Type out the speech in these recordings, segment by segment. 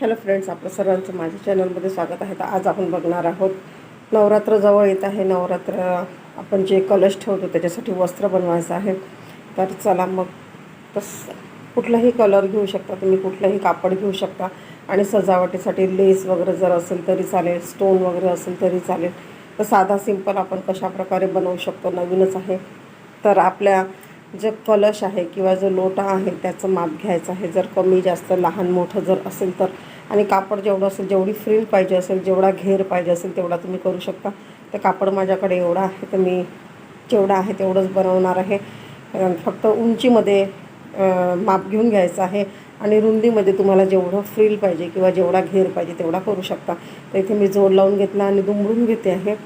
Hello friends, आपलं सर्वांचं माझ्या चॅनलमध्ये स्वागत आहे. तर आज आपण बघणार आहोत, नवरात्र जवळ येत आहे. नवरात्र आपण जे कलश ठेवतो त्याच्यासाठी वस्त्र बनवायचं आहे. तर चला मग, तस कुठलाही कलर घेऊ शकता तुम्ही, कुठलंही कापड घेऊ शकता आणि सजावटीसाठी लेस वगैरे जर असेल तरी चालेल, स्टोन वगैरे असेल तरी चालेल. तर साधा सिंपल आपण कशाप्रकारे बनवू शकतो, नवीनच आहे. तर आपल्या जो कलश आहे किंवा जो लोटा आहे त्याचं माप घ्यायचं आहे. जर कमी जास्त लहान मोठं जर असेल तर, आणि कापड जेवढं असेल, जेवढी फ्रिल पाहिजे असेल, जेवढा घेर पाहिजे असेल तेवढा तुम्ही करू शकता. तर कापड माझ्याकडे एवढं आहे, तर मी जेवढं आहे तेवढंच बनवणार आहे. फक्त उंचीमध्ये माप घेऊन घ्यायचं आहे आणि रुंदीमध्ये तुम्हाला जेवढं फ्रिल पाहिजे किंवा जेवढा घेर पाहिजे तेवढा करू शकता. तर इथे मी जोड लावून घेतला आणि दुमडून घेते आहे.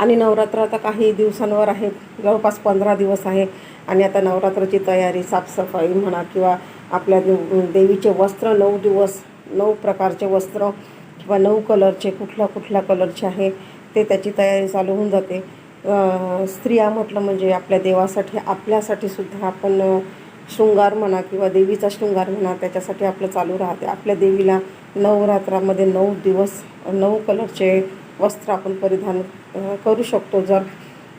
आणि नवरात्र आता काही दिवसांवर आहे, जवळपास 15 दिवस आहे. आणि आता नवरात्राची तयारी, साफसफाई म्हणा किंवा आपल्या देवीचे वस्त्र 9 दिवस 9 प्रकारचे वस्त्र किंवा 9 कलरचे, कुठल्या कलरचे आहे ते, त्याची तयारी चालू होऊन जाते. स्त्रिया म्हटलं म्हणजे आपल्या देवासाठी, आपल्यासाठी सुद्धा आपण शृंगार म्हणा किंवा देवीचा शृंगार म्हणा, त्याच्यासाठी आपलं चालू राहते. आपल्या देवीला नवरात्रामध्ये 9 दिवस 9 कलरचे वस्त्र आपण परिधान करू शकतो. जर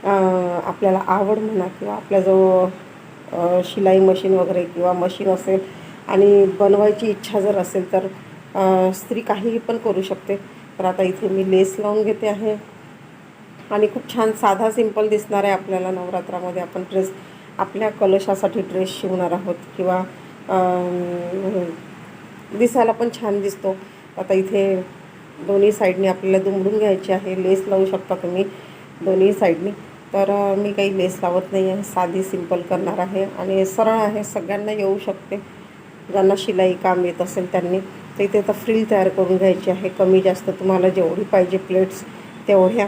आपल्याला आवड म्हणा किंवा आपल्याजवळ शिलाई मशीन वगैरे किंवा मशीन असेल आणि बनवायची इच्छा जर असेल तर स्त्री काहीही पण करू शकते. तर आता इथे मी लेस लावून घेते आहे आणि खूप छान साधा सिंपल दिसणार आहे. आपल्याला नवरात्रामध्ये आपण ड्रेस, आपल्या कलशासाठी ड्रेस शिवणार आहोत किंवा दिसायला पण छान दिसतो. आता इथे दोन्ही साईडनी आपल्याला दुमडून घ्यायची आहे. लेस लावू शकता तुम्ही दोन्ही साईडनी. तर मी काही लेस लावत नाही आहे, साधी सिंपल करणार आहे आणि सरळ आहे, सगळ्यांना येऊ शकते. ज्यांना शिलाई काम येत असेल त्यांनी. तर इथे आता फ्रिल तयार करून घ्यायची आहे. कमी जास्त तुम्हाला जेवढी पाहिजे प्लेट्स तेवढ्या.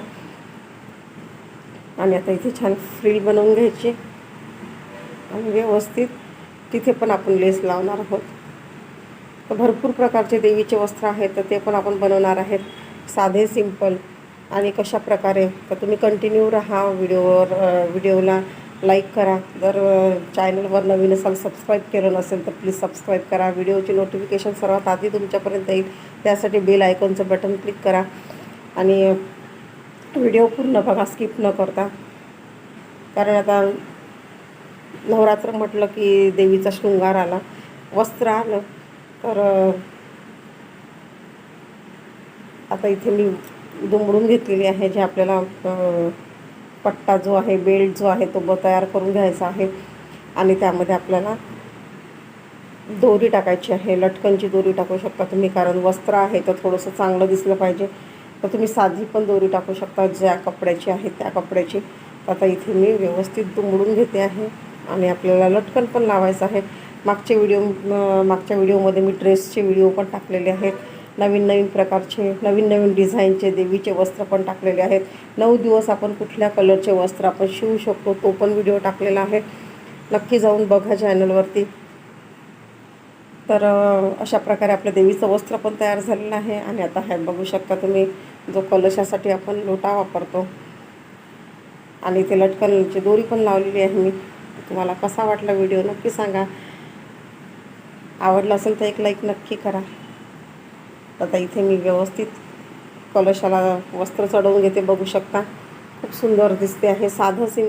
आणि आता इथे छान फ्रिल बनवून घ्यायची आणि व्यवस्थित तिथे पण आपण लेस लावणार आहोत. तर भरपूर प्रकारचे देवीचे वस्त्र आहेत, तर ते पण आपण बनवणार आहेत, साधे सिंपल. आणि कशा प्रकारे, तर तुम्ही कंटिन्यू राहा व्हिडिओला लाईक करा. जर चॅनलवर नवीन असाल, सबस्क्राईब केलं नसेल तर प्लीज सबस्क्राईब करा. व्हिडिओची नोटिफिकेशन सर्वात आधी तुमच्यापर्यंत येईल, त्यासाठी बेल आयकॉनचं बटन क्लिक करा आणि व्हिडिओ पूर्ण बघा, स्किप न करता. कारण आता नवरात्र म्हटलं की देवीचा शृंगार आला, वस्त्र आलं. तर आता इथे मी दुमडून घेतलेली आहे. जे आपल्याला पट्टा जो आहे, बेल्ट जो आहे तो तयार करून घ्यायचा आहे. आणि त्यामध्ये आपल्याला दोरी टाकायची आहे. लटकनची दोरी टाकू शकता तुम्ही, कारण वस्त्र आहे तर थोडंसं चांगलं दिसलं पाहिजे. तर तुम्ही साधी पण दोरी टाकू शकता, ज्या कपड्याची आहे त्या कपड्याची. आता इथे मी व्यवस्थित दुमडून घेते आहे आणि आपल्याला लटकन पण लावायचं आहे. मागच्या व्हिडिओमध्ये मी ड्रेसचे व्हिडिओ पण टाकलेले आहेत. नवीन प्रकारचे, नवीन डिझाईनचे देवीचे वस्त्र पण टाकलेले आहेत. 9 दिवस आपण कुठल्या कलरचे वस्त्र आपण शिवू शकतो तो पण व्हिडिओ टाकलेला आहे, नक्की जाऊन बघा चॅनलवरती. तर अशा प्रकारे आपल्या देवीचं वस्त्र पण तयार झालेलं आहे. आणि आता हे बघू शकता तुम्ही, जो कलशासाठी आपण लोटा वापरतो आणि ते लटकनची दोरी पण लावलेली आहे मी. तुम्हाला कसा वाटला व्हिडिओ नक्की सांगा. आवडला असेल तर एक लाईक नक्की करा. आता इथे मी व्यवस्थित कलशाला वस्त्र चढवून घेते, बघू शकता. खूप सुंदर दिसते आहे, साधं